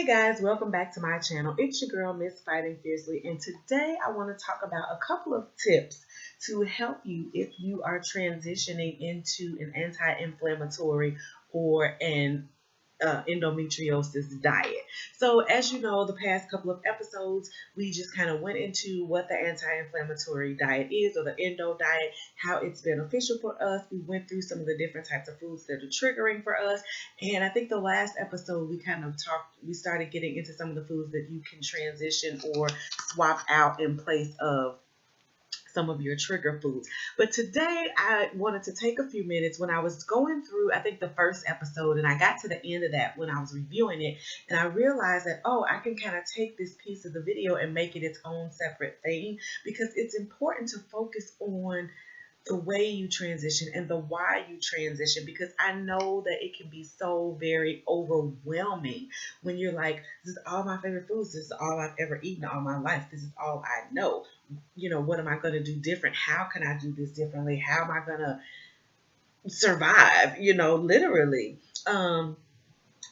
Guys, welcome back to my channel. It's your girl, Miss Fighting Fiercely, and today I want to talk about a couple of tips to help you if you are transitioning into an anti-inflammatory or an endometriosis diet. So as you know, the past couple of episodes, we just kind of went into what the anti-inflammatory diet is, or the Endo Diet, how it's beneficial for us. We went through some of the different types of foods that are triggering for us. And I think the last episode, we started getting into some of the foods that you can transition or swap out in place of some of your trigger foods. But today I wanted to take a few minutes when I was going through, I think, the first episode, and I got to the end of that when I was reviewing it, and I realized that, I can kind of take this piece of the video and make it its own separate thing, because it's important to focus on the way you transition and the why you transition, because I know that it can be so very overwhelming when you're like, this is all my favorite foods, this is all I've ever eaten all my life, this is all I know. What am I going to do different? How can I do this differently? How am I going to survive, literally.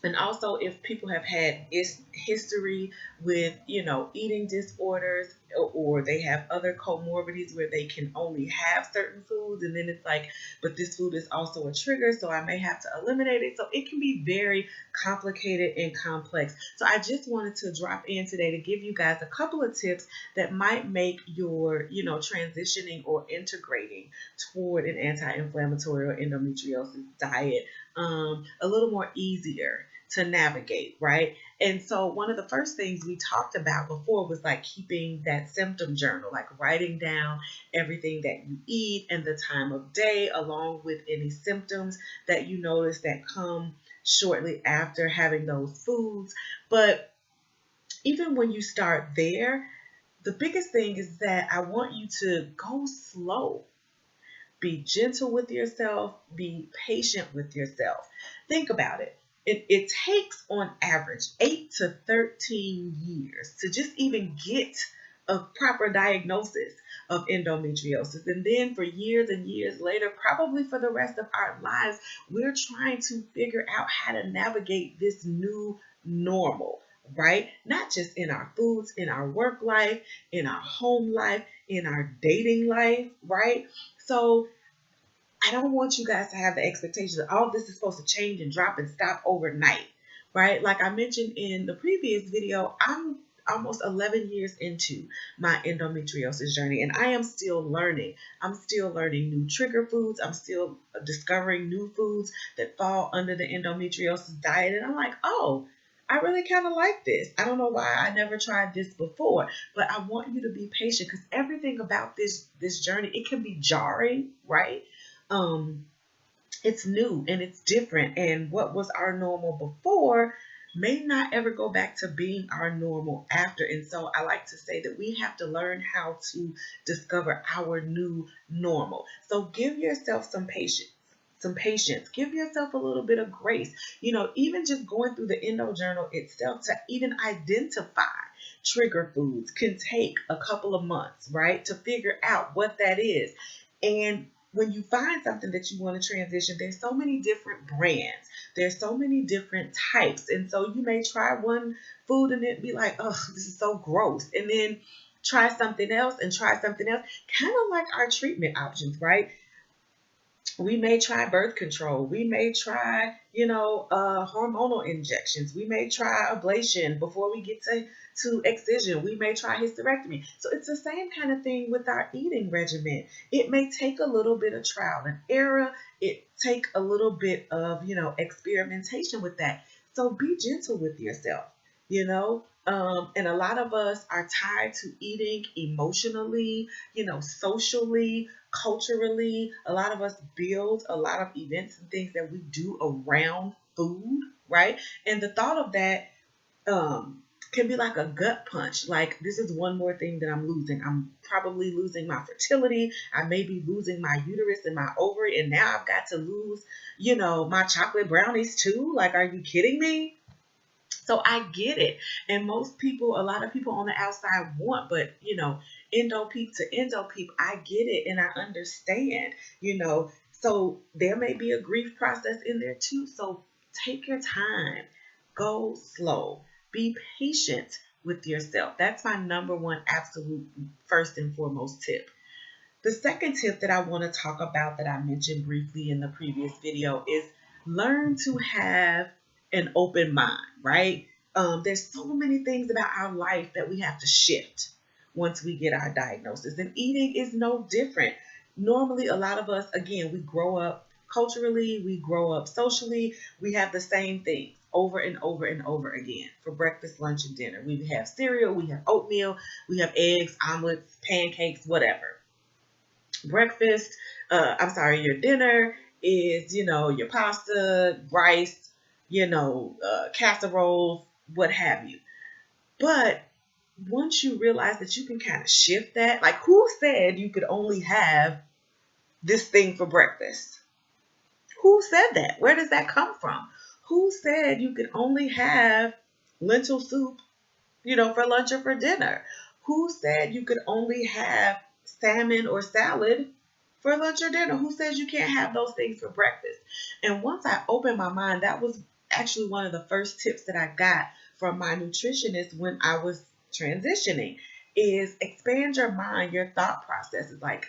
And also, if people have had history with, eating disorders, or they have other comorbidities where they can only have certain foods, and then it's like, but this food is also a trigger, so I may have to eliminate it. So it can be very complicated and complex. So I just wanted to drop in today to give you guys a couple of tips that might make your, transitioning or integrating toward an anti-inflammatory or endometriosis diet a little more easier to navigate, right? And so one of the first things we talked about before was like keeping that symptom journal, like writing down everything that you eat and the time of day, along with any symptoms that you notice that come shortly after having those foods. But even when you start there, the biggest thing is that I want you to go slow. Be gentle with yourself. Be patient with yourself. Think about it. It takes on average 8 to 13 years to just even get a proper diagnosis of endometriosis. And then for years and years later, probably for the rest of our lives, we're trying to figure out how to navigate this new normal, right? Not just in our foods, in our work life, in our home life, in our dating life, right? So I don't want you guys to have the expectation that all this is supposed to change and drop and stop overnight, right? Like I mentioned in the previous video, I'm almost 11 years into my endometriosis journey, and I am still learning. I'm still learning new trigger foods. I'm still discovering new foods that fall under the endometriosis diet. And I'm like, I really kind of like this. I don't know why I never tried this before, but I want you to be patient, because everything about this journey, it can be jarring, right? It's new and it's different, and what was our normal before may not ever go back to being our normal after. And so I like to say that we have to learn how to discover our new normal. So give yourself some patience, give yourself a little bit of grace. Even just going through the endo journal itself to even identify trigger foods can take a couple of months, right, to figure out what that is. And when you find something that you want to transition, there's so many different brands. There's so many different types. And so you may try one food and it be like, oh, this is so gross. And then try something else and try something else. Kind of like our treatment options, right? We may try birth control. We may try, hormonal injections. We may try ablation before we get to excision. We may try hysterectomy. So it's the same kind of thing with our eating regimen. It may take a little bit of trial and error. It take a little bit of, experimentation with that. So be gentle with yourself, and a lot of us are tied to eating emotionally, socially, culturally. A lot of us build a lot of events and things that we do around food, right? And the thought of that can be like a gut punch. Like, this is one more thing that I'm losing. I'm probably losing my fertility. I may be losing my uterus and my ovary. And now I've got to lose, my chocolate brownies too. Like, are you kidding me? So I get it. And a lot of people on the outside want, but endo peep to endo peep, I get it and I understand, So there may be a grief process in there too. So take your time, go slow, be patient with yourself. That's my number one absolute first and foremost tip. The second tip that I want to talk about that I mentioned briefly in the previous video is learn to have an open mind, right? There's so many things about our life that we have to shift once we get our diagnosis, and eating is no different. Normally, a lot of us, again, we grow up culturally, we grow up socially, we have the same things over and over and over again for breakfast, lunch, and dinner. We have cereal, we have oatmeal, we have eggs, omelets, pancakes, whatever. Breakfast, your dinner is, your pasta, rice, casseroles, what have you. But once you realize that you can kind of shift that, like who said you could only have this thing for breakfast? Who said that? Where does that come from? Who said you could only have lentil soup, for lunch or for dinner? Who said you could only have salmon or salad for lunch or dinner? Who says you can't have those things for breakfast? And once I opened my mind, that was actually one of the first tips that I got from my nutritionist when I was transitioning is expand your mind, your thought process. Is like,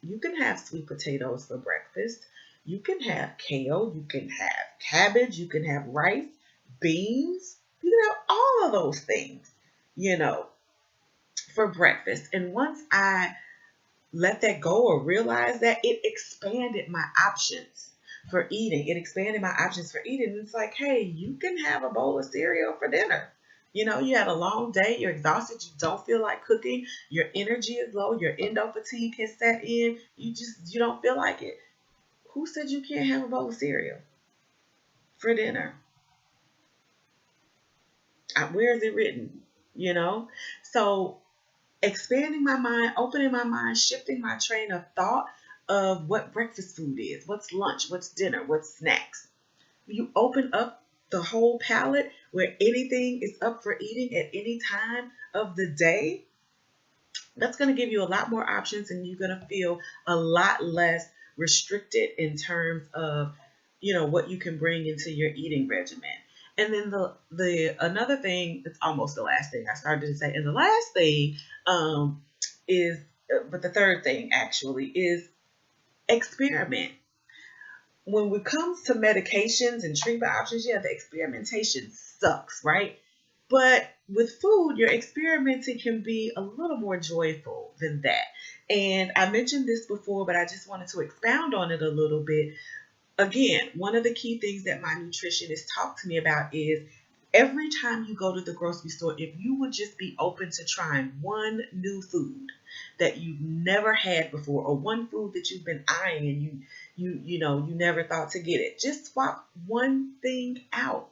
you can have sweet potatoes for breakfast. You can have kale. You can have cabbage. You can have rice, beans. You can have all of those things, you know, for breakfast. And once I let that go or realize that, it expanded my options for eating. It expanded my options for eating. It's like, hey, you can have a bowl of cereal for dinner. You had a long day, you're exhausted, you don't feel like cooking, your energy is low, your endo fatigue has set in, you don't feel like it. Who said you can't have a bowl of cereal for dinner? Where is it written? So expanding my mind, opening my mind, shifting my train of thought of what breakfast food is, what's lunch, what's dinner, what's snacks. You open up the whole palette where anything is up for eating at any time of the day. That's going to give you a lot more options, and you're going to feel a lot less restricted in terms of, what you can bring into your eating regimen. And then the another thing, it's almost the last thing I started to say, and the last thing is, but the third thing actually is experiment. When it comes to medications and treatment options, yeah, the experimentation sucks, right? But with food, your experimenting can be a little more joyful than that. And I mentioned this before, but I just wanted to expound on it a little bit. Again, one of the key things that my nutritionist talked to me about is every time you go to the grocery store, if you would just be open to trying one new food that you've never had before, or one food that you've been eyeing and you never thought to get it, just swap one thing out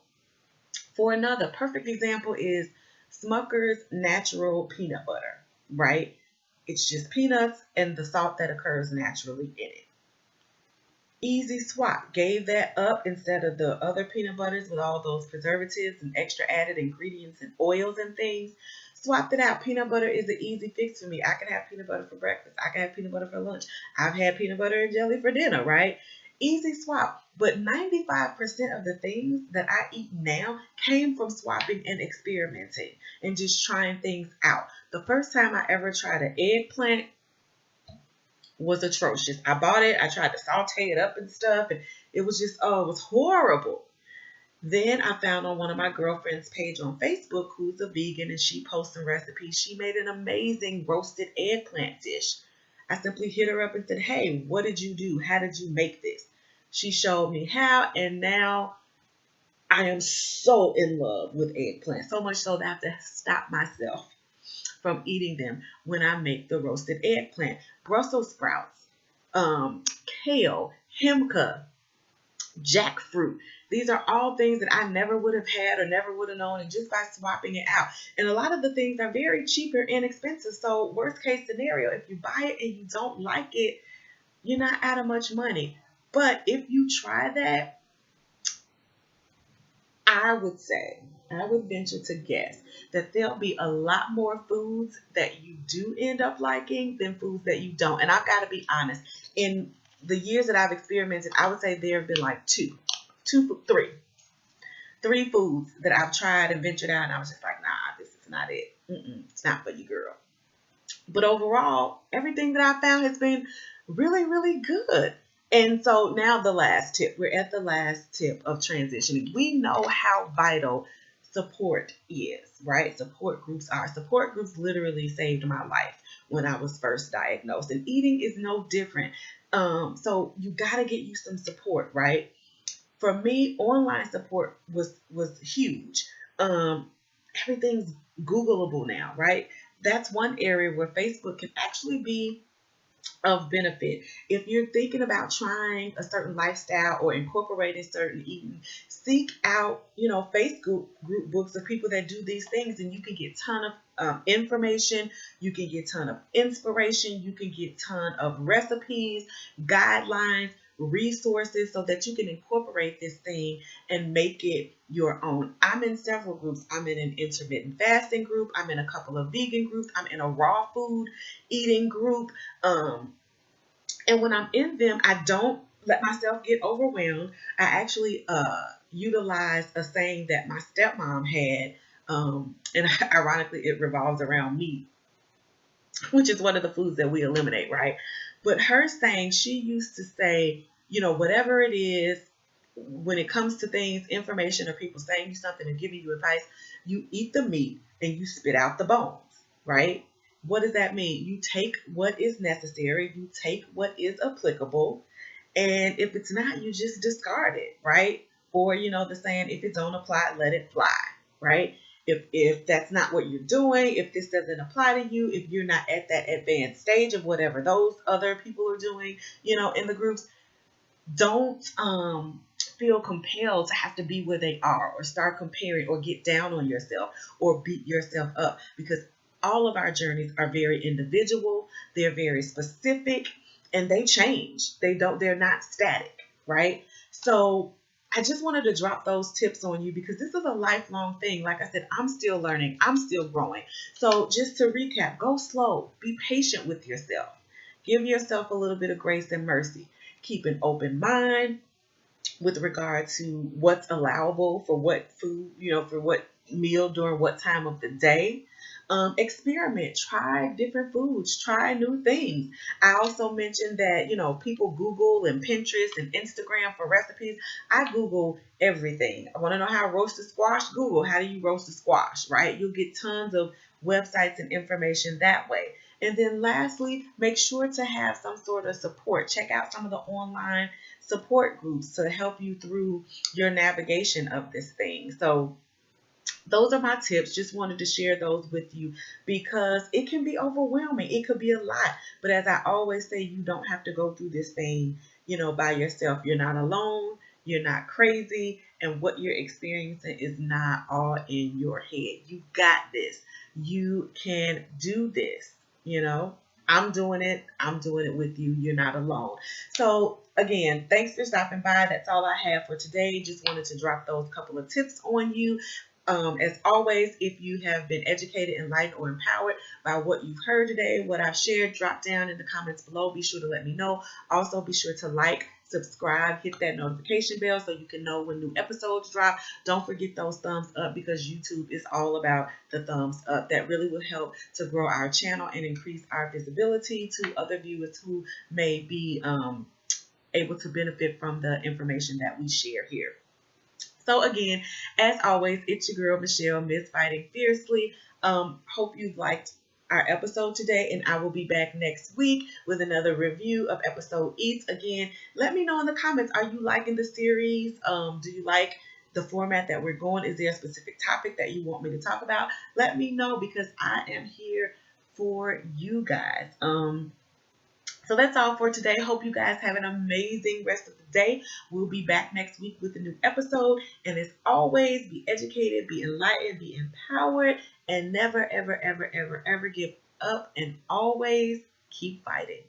for another. Perfect example is Smucker's natural peanut butter, right? It's just peanuts and the salt that occurs naturally in it. Easy swap. Gave that up instead of the other peanut butters with all those preservatives and extra added ingredients and oils and things. Swapped it out. Peanut butter is an easy fix for me. I can have peanut butter for breakfast. I can have peanut butter for lunch. I've had peanut butter and jelly for dinner, right? Easy swap. But 95% of the things that I eat now came from swapping and experimenting and just trying things out. The first time I ever tried an eggplant was atrocious. I bought it. I tried to saute it up and stuff, and it was just, it was horrible. Then I found on one of my girlfriend's page on Facebook who's a vegan, and she posts some recipes. She made an amazing roasted eggplant dish. I simply hit her up and said, hey, what did you do? How did you make this? She showed me how, and now I am so in love with eggplant. So much so that I have to stop myself from eating them when I make the roasted eggplant. Brussels sprouts, kale, himka, jackfruit. These are all things that I never would have had or never would have known, and just by swapping it out. And a lot of the things are very cheap or inexpensive. So worst case scenario, if you buy it and you don't like it, you're not out of much money. But if you try that, I would venture to guess that there'll be a lot more foods that you do end up liking than foods that you don't. And I've got to be honest, in the years that I've experimented, I would say there have been like three three foods that I've tried and ventured out, and I was just like, nah, this is not it. It's not for you, girl. But overall, everything that I found has been really, really good. And so now the last tip. We're at the last tip of transitioning. We know how vital support is, right? Support groups are. Support groups literally saved my life when I was first diagnosed. And eating is no different. So you got to get you some support, right? For me, online support was huge. Um, Everything's Googleable now, right? That's one area where Facebook can actually be of benefit. If you're thinking about trying a certain lifestyle or incorporating certain eating, seek out, Facebook group books of people that do these things, and you can get ton of information. You can get ton of inspiration. You can get ton of recipes, guidelines, resources, so that you can incorporate this thing and make it your own. I'm in several groups. I'm in an intermittent fasting group. I'm in a couple of vegan groups. I'm in a raw food eating group. Um, and when I'm in them, I don't let myself get overwhelmed. I actually utilize a saying that my stepmom had, and ironically, it revolves around meat, which is one of the foods that we eliminate, right? But her saying, she used to say, whatever it is, when it comes to things, information, or people saying you something and giving you advice, you eat the meat and you spit out the bones, right? What does that mean? You take what is necessary, you take what is applicable, and if it's not, you just discard it, right? Or, the saying, if it don't apply, let it fly, right? If that's not what you're doing, if this doesn't apply to you, if you're not at that advanced stage of whatever those other people are doing, in the groups, don't feel compelled to have to be where they are, or start comparing, or get down on yourself, or beat yourself up, because all of our journeys are very individual, they're very specific, and they change. They're not static, right? So I just wanted to drop those tips on you, because this is a lifelong thing. Like I said, I'm still learning, I'm still growing. So just to recap, go slow, be patient with yourself, give yourself a little bit of grace and mercy. Keep an open mind with regard to what's allowable for what food, for what meal during what time of the day. Experiment, try different foods, try new things. I also mentioned that, people Google and Pinterest and Instagram for recipes. I Google everything. I want to know how to roast a squash. Google, how do you roast a squash, right? You'll get tons of websites and information that way. And then lastly, make sure to have some sort of support. Check out some of the online support groups to help you through your navigation of this thing. So those are my tips. Just wanted to share those with you, because it can be overwhelming. It could be a lot. But as I always say, you don't have to go through this thing, by yourself. You're not alone. You're not crazy. And what you're experiencing is not all in your head. You got this. You can do this. I'm doing it. I'm doing it with you. You're not alone. So again, thanks for stopping by. That's all I have for today. Just wanted to drop those couple of tips on you. As always, if you have been educated, enlightened, or empowered by what you've heard today, what I've shared, drop down in the comments below. Be sure to let me know. Also, be sure to like, subscribe, hit that notification bell so you can know when new episodes drop. Don't forget those thumbs up, because YouTube is all about the thumbs up. That really will help to grow our channel and increase our visibility to other viewers who may be able to benefit from the information that we share here. So again, as always, it's your girl Michelle, Miss Fighting Fiercely. Hope you liked our episode today, and I will be back next week with another review of Endo Eats. Again, let me know in the comments, are you liking the series? Do you like the format that we're going? Is there a specific topic that you want me to talk about? Let me know, because I am here for you guys. So that's all for today. Hope you guys have an amazing rest of the day. We'll be back next week with a new episode. And as always, be educated, be enlightened, be empowered, and never, ever, ever, ever, ever give up, and always keep fighting.